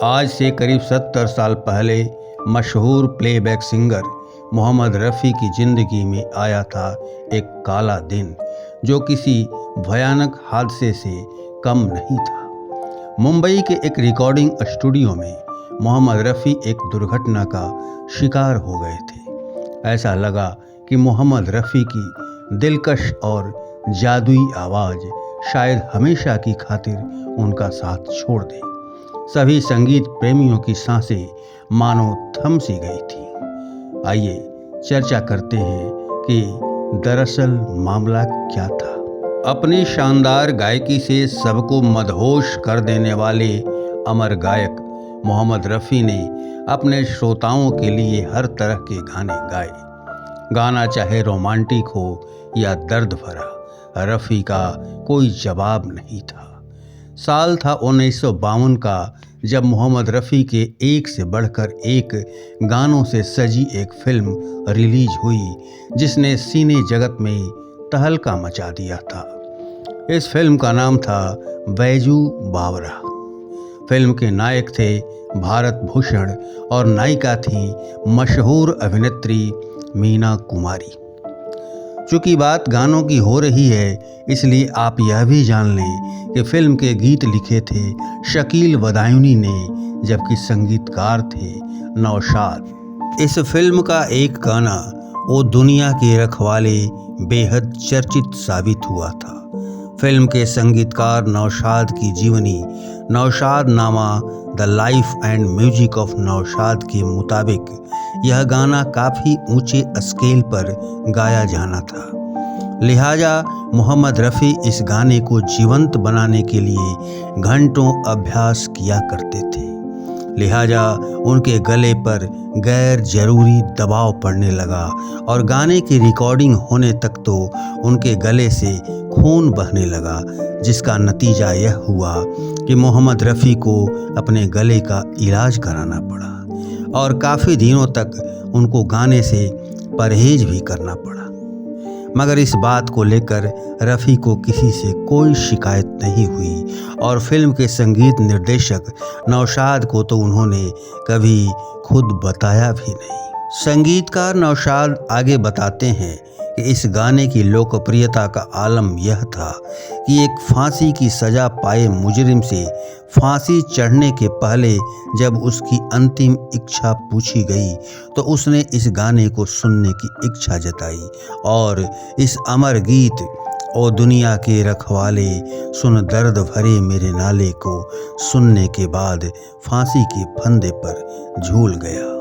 आज से करीब 70 साल पहले मशहूर प्लेबैक सिंगर मोहम्मद रफ़ी की ज़िंदगी में आया था एक काला दिन, जो किसी भयानक हादसे से कम नहीं था। मुंबई के एक रिकॉर्डिंग स्टूडियो में मोहम्मद रफ़ी एक दुर्घटना का शिकार हो गए थे। ऐसा लगा कि मोहम्मद रफ़ी की दिलकश और जादुई आवाज़ शायद हमेशा की खातिर उनका साथ छोड़ दे। सभी संगीत प्रेमियों की सांसें मानो थम सी गई थी। आइए चर्चा करते हैं कि दरअसल मामला क्या था। अपनी शानदार गायकी से सबको मदहोश कर देने वाले अमर गायक मोहम्मद रफ़ी ने अपने श्रोताओं के लिए हर तरह के गाने गाए। गाना चाहे रोमांटिक हो या दर्द भरा, रफ़ी का कोई जवाब नहीं था। साल था 1952 का, जब मोहम्मद रफ़ी के एक से बढ़कर एक गानों से सजी एक फिल्म रिलीज हुई, जिसने सिने जगत में तहलका मचा दिया था। इस फिल्म का नाम था बैजू बावरा। फिल्म के नायक थे भारत भूषण और नायिका थी मशहूर अभिनेत्री मीना कुमारी। चूँकि बात गानों की हो रही है, इसलिए आप यह भी जान लें कि फिल्म के गीत लिखे थे शकील बदायूनी ने, जबकि संगीतकार थे नौशाद। इस फिल्म का एक गाना ओ दुनिया के रखवाले बेहद चर्चित साबित हुआ था। फिल्म के संगीतकार नौशाद की जीवनी नौशाद नामा the life and music of Naushad के मुताबिक यह गाना काफ़ी ऊंचे स्केल पर गाया जाना था। लिहाजा मोहम्मद रफ़ी इस गाने को जीवंत बनाने के लिए घंटों अभ्यास किया करते थे। लिहाजा उनके गले पर गैर जरूरी दबाव पड़ने लगा और गाने की रिकॉर्डिंग होने तक तो उनके गले से खून बहने लगा, जिसका नतीजा यह हुआ कि मोहम्मद रफ़ी को अपने गले का इलाज कराना पड़ा और काफ़ी दिनों तक उनको गाने से परहेज भी करना पड़ा। मगर इस बात को लेकर रफ़ी को किसी से कोई शिकायत नहीं हुई और फिल्म के संगीत निर्देशक नौशाद को तो उन्होंने कभी खुद बताया भी नहीं। संगीतकार नौशाद आगे बताते हैं कि इस गाने की लोकप्रियता का आलम यह था कि एक फांसी की सज़ा पाए मुजरिम से फांसी चढ़ने के पहले जब उसकी अंतिम इच्छा पूछी गई तो उसने इस गाने को सुनने की इच्छा जताई और इस अमर गीत ओ दुनिया के रखवाले सुन दर्द भरे मेरे नाले को सुनने के बाद फांसी के फंदे पर झूल गया।